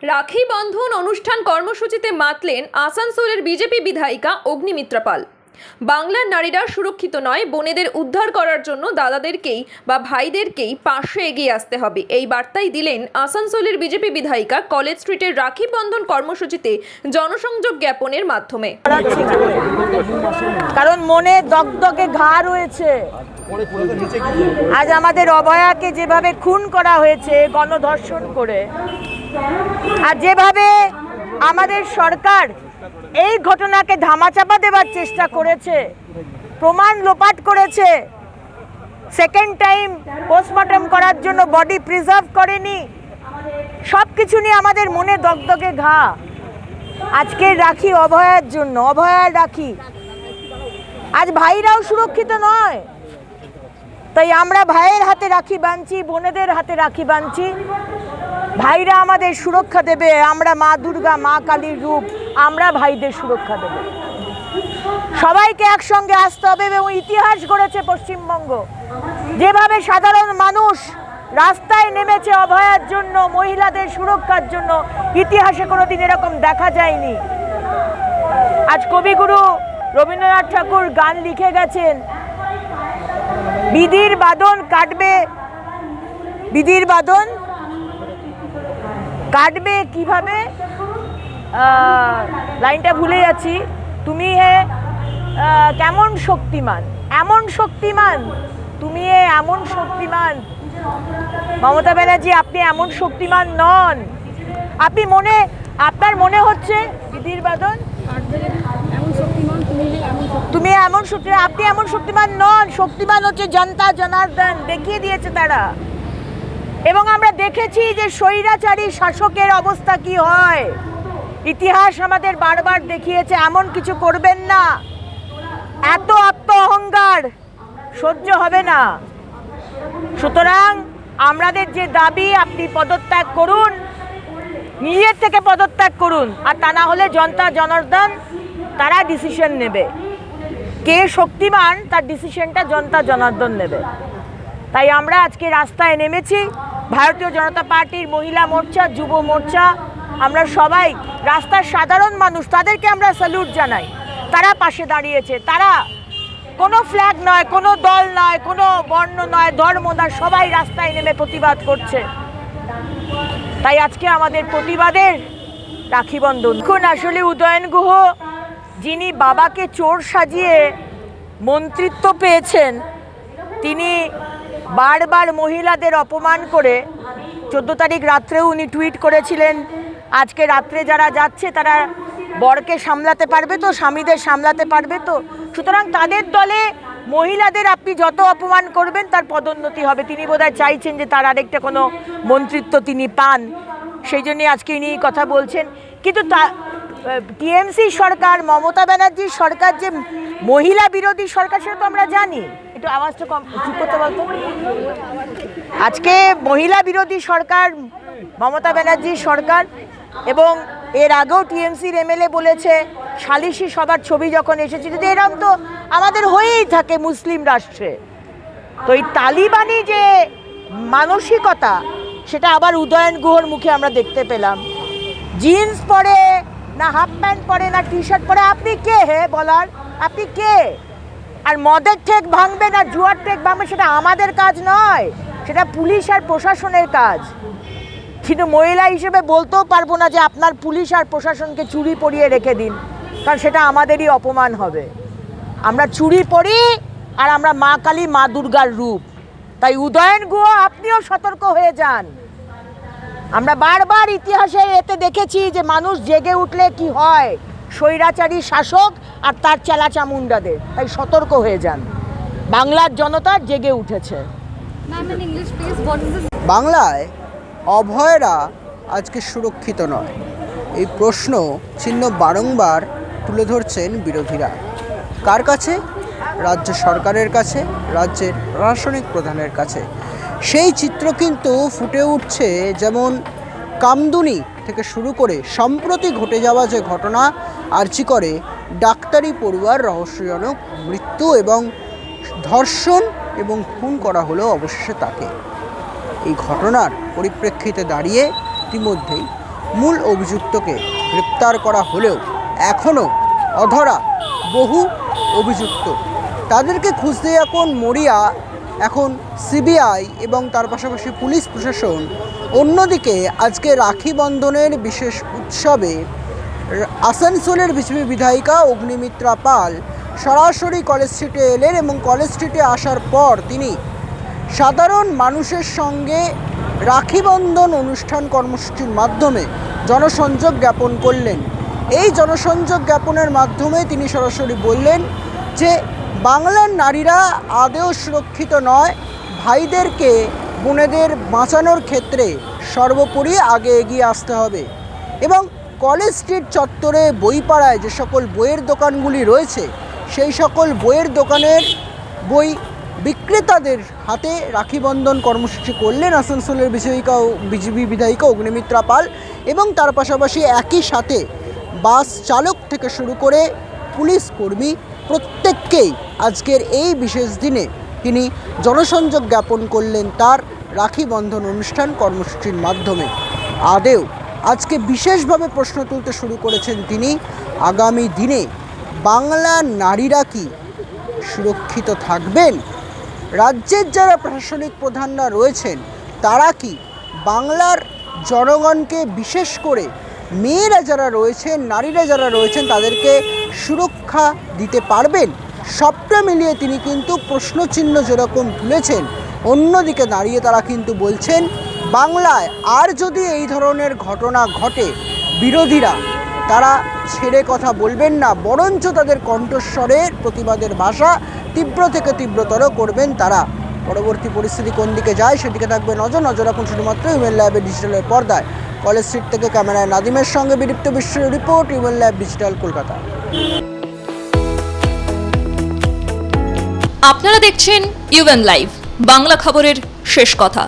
রাখি বন্ধন অনুষ্ঠান কর্মসূচিতে মাতলেন আসানসোলের বিজেপি বিধায়িকা অগ্নিমিত্রা পাল। বাংলার নারীরা সুরক্ষিত নয়, বোনেদের উদ্ধার করার জন্য দাদাদেরকেই বা ভাইদেরকেই পাশে এগিয়ে আসতে হবে, এই বার্তাই দিলেন আসানসোলের বিজেপি বিধায়িকা কলেজ স্ট্রিটের রাখি বন্ধন কর্মসূচিতে জনসংযোগ জ্ঞাপনের মাধ্যমে। কারণ মনে দগদগে ঘা রয়েছে। আজ আমাদের অভয়াকে যেভাবে খুন করা হয়েছে গণধর্ষণ করে, আর যেভাবে আমাদের সরকার এই ঘটনাকে ধামাচাপা দেওয়ার চেষ্টা করেছে, প্রমাণ লোপাট করেছে, সেকেন্ড টাইম পোস্টমর্টম করার জন্য বডি প্রিজার্ভ করেনি, সব কিছু নিয়ে আমাদের মনে দগদগে ঘা। আজকে রাখি অভয়ার জন্য, অভয়ার রাখি। আজ ভাইরাও সুরক্ষিত নয়, তাই আমরা ভাইয়ের হাতে রাখি বাঁধছি, বোনেদের হাতে রাখি বাঁধছি। ভাইরা আমাদের সুরক্ষা দেবে, আমরা মা দুর্গা, মা কালীর রূপ, আমরা ভাইদের সুরক্ষা দেব। সবাইকে একসঙ্গে আসতে হবে এবং ইতিহাস গড়েছে পশ্চিমবঙ্গ। যেভাবে সাধারণ মানুষ রাস্তায় নেমেছে অভয়ার জন্য, মহিলাদের সুরক্ষার জন্য, ইতিহাসে কোনোদিন এরকম দেখা যায়নি। আজ কবিগুরু রবীন্দ্রনাথ ঠাকুর গান লিখে গেছেন, বিধির বাঁধন কাটবে, বিধির বাঁধন কাটবে কিভাবে, লাইনটা ভুলে যাচ্ছি। তুমি হে কেমন শক্তিমান, এমন শক্তিমান, তুমি হে এমন শক্তিমান। মমতা ব্যানার্জি, আপনি এমন শক্তিমান নন। আপনি আপনার মনে হচ্ছে বিধির বাঁধন তুমি এমন শক্তি, আপনি এমন শক্তিমান নন। শক্তিমান হচ্ছে জনতা জনার্দন, দেখিয়ে দিয়েছে তারা। এবং আমরা দেখেছি যে স্বৈরাচারী শাসকের অবস্থা কি হয়। ইতিহাস আমাদের বারবার দেখিয়েছে এমন কিছু করবেন না। এত আত্ম অহংকার সহ্য হবে না। সুতরাং আমাদের যে দাবি, আপনি পদত্যাগ করুন, নিজের থেকে পদত্যাগ করুন, আর তা না হলে জনতা জনার্দন তারা ডিসিশন নেবে। কে শক্তিমান তার ডিসিশনটা জনতা জনার্দন নেবে। তাই আমরা আজকে রাস্তায় নেমেছি। ভারতীয় জনতা পার্টির মহিলা মোর্চা, যুব মোর্চা, আমরা সবাই রাস্তার সাধারণ মানুষ, তাদেরকে আমরা স্যালুট জানাই। তারা পাশে দাঁড়িয়েছে, তারা কোনো ফ্ল্যাগ নয়, কোনো দল নয়, কোনো বর্ণ নয়, ধর্ম নয়, সবাই রাস্তায় নেমে প্রতিবাদ করছে। তাই আজকে আমাদের প্রতিবাদের রাখি বন্ধন। এখন আসলে উদয়ন গুহ, যিনি বাবাকে চোর সাজিয়ে মন্ত্রিত্ব পেয়েছেন, তিনি বারবার মহিলাদের অপমান করে 14 তারিখ রাত্রেও উনি টুইট করেছিলেন, আজকে রাত্রে যারা যাচ্ছে তারা বরকে সামলাতে পারবে তো, স্বামীদের সামলাতে পারবে তো। সুতরাং তাদের দলে মহিলাদের আপনি যত অপমান করবেন তার পদোন্নতি হবে। তিনি বোধহয় চাইছেন যে তার আরেকটা কোনো মন্ত্রিত্ব তিনি পান, সেই জন্যে আজকে ইনি কথা বলছেন। কিন্তু টিএমসি সরকার, মমতা ব্যানার্জির সরকার যে মহিলা বিরোধী সরকার, সেটা তো আমরা জানি। একটু আওয়াজটা কম ঠিক করতে বলতো। আজকে মহিলা বিরোধী সরকার মমতা ব্যানার্জির সরকার, এবং এর আগেও টিএমসির এমএলএ বলেছে সালিশি সবার ছবি যখন এসেছে, যদি এরকম তো আমাদের হয়েই থাকে মুসলিম রাষ্ট্রে। তো এই তালিবানি যে মানসিকতা, সেটা আবার উদয়ন গুহর মুখে আমরা দেখতে পেলাম। জিন্স পরে না, হাফ প্যান্ট পরে না, টি শার্ট পরে, আপনি কে হে বলার? আপনি কে? আর মদের ঠেক ভাঙবে না জুয়ার ঠেক ভাঙবে, সেটা আমাদের কাজ নয়, সেটা পুলিশ আর প্রশাসনের কাজ। কিন্তু মহিলা হিসেবে বলতেও পারবো না যে আপনার পুলিশ আর প্রশাসনকে চুড়ি পরিয়ে রেখে দিন, কারণ সেটা আমাদেরই অপমান হবে। আমরা চুড়ি পরি আর আমরা মা কালী, মা দুর্গার রূপ। তাই উদয়ন গুহ, আপনিও সতর্ক হয়ে যান। আমরা বারবার ইতিহাসে এতে দেখেছি যে মানুষ জেগে উঠলে কি হয়, স্বৈরাচারী শাসক আর তার চেলা চামুন্ডাদের। তাই সতর্ক হয়ে যান, বাংলার জনতা জেগে উঠেছে। বাংলায় অভয়রা আজকে সুরক্ষিত নয়, এই প্রশ্ন চিহ্ন বারংবার তুলে ধরছেন বিরোধীরা। কার কাছে? রাজ্য সরকারের কাছে, রাজ্যের প্রশাসনিক প্রধানের কাছে। সেই চিত্র কিন্তু ফুটে উঠছে, যেমন কামদুনি থেকে শুরু করে সম্প্রতি ঘটে যাওয়া যে ঘটনা, আরজি করে ডাক্তারি পড়ুয়ার রহস্যজনক মৃত্যু এবং ধর্ষণ এবং খুন করা হলো অবশেষে তাকে। এই ঘটনার পরিপ্রেক্ষিতে দাঁড়িয়ে ইতিমধ্যেই মূল অভিযুক্তকে গ্রেপ্তার করা হলেও এখনও অধরা বহু অভিযুক্ত। তাদেরকে খুঁজতে এখন মরিয়া এখন সিবিআই এবং তার পাশাপাশি পুলিশ প্রশাসন। অন্যদিকে আজকে রাখি বন্ধনের বিশেষ উৎসবে আসানসোলের বিজেপি বিধায়িকা অগ্নিমিত্রা পাল সরাসরি কলেজ স্ট্রিটে এলেন এবং কলেজ স্ট্রিটে আসার পর তিনি সাধারণ মানুষের সঙ্গে রাখি বন্ধন অনুষ্ঠান কর্মসূচির মাধ্যমে জনসংযোগ জ্ঞাপন করলেন। এই জনসংযোগ জ্ঞাপনের মাধ্যমে তিনি সরাসরি বললেন যে বাংলার নারীরা আদৌ সুরক্ষিত নয়, ভাইদেরকে বোনেদের বাঁচানোর ক্ষেত্রে সর্বোপরি আগে এগিয়ে আসতে হবে। এবং কলেজ স্ট্রিট চত্বরে বইপাড়ায় যে সকল বইয়ের দোকানগুলি রয়েছে সেই সকল বইয়ের দোকানের বই বিক্রেতাদের হাতে রাখি বন্ধন কর্মসূচি করলেন আসানসোলের বিজেপি বিধায়িকা অগ্নিমিত্রা পাল। এবং তার পাশাপাশি একই সাথে বাস চালক থেকে শুরু করে পুলিশ কর্মী প্রত্যেককেই আজকের এই বিশেষ দিনে তিনি জনসংযোগ জ্ঞাপন করলেন তার রাখি বন্ধন অনুষ্ঠান কর্মসূচির মাধ্যমে। আদেও আজকে বিশেষভাবে প্রশ্ন তুলতে শুরু করেছেন তিনি, আগামী দিনে বাংলার নারীরা কি সুরক্ষিত থাকবেন? রাজ্যের যারা প্রশাসনিক প্রধানরা রয়েছেন তারা কি বাংলার জনগণকে, বিশেষ করে মেয়েরা যারা রয়েছেন, নারীরা যারা রয়েছেন তাদেরকে সুরক্ষা দিতে পারবেন? সবটা মিলিয়ে তিনি কিন্তু প্রশ্নচিহ্ন যেরকম তুলেছেন, অন্যদিকে দাঁড়িয়ে তারা কিন্তু বলছেন বাংলায় আর যদি এই ধরনের ঘটনা ঘটে বিরোধীরা তারা ছেড়ে কথা বলবেন না, বরঞ্চ তাদের কণ্ঠস্বরের প্রতিবাদের ভাষা তীব্র থেকে তীব্রতর করবেন তারা। পরবর্তী পরিস্থিতি কোন দিকে যায় সেদিকে থাকবে নজর রাখুন শুধুমাত্র ইউএন ল্যাবের ডিজিটালের পর্দায়। কলেজ স্ট্রিট থেকে ক্যামেরায় নাদিমের সঙ্গে বিদীপ্ত বিশ্বের report, UN lab digital, Kolkata. আপনারা দেখছেন ইউএন লাইভ, বাংলা খবরের শেষ কথা।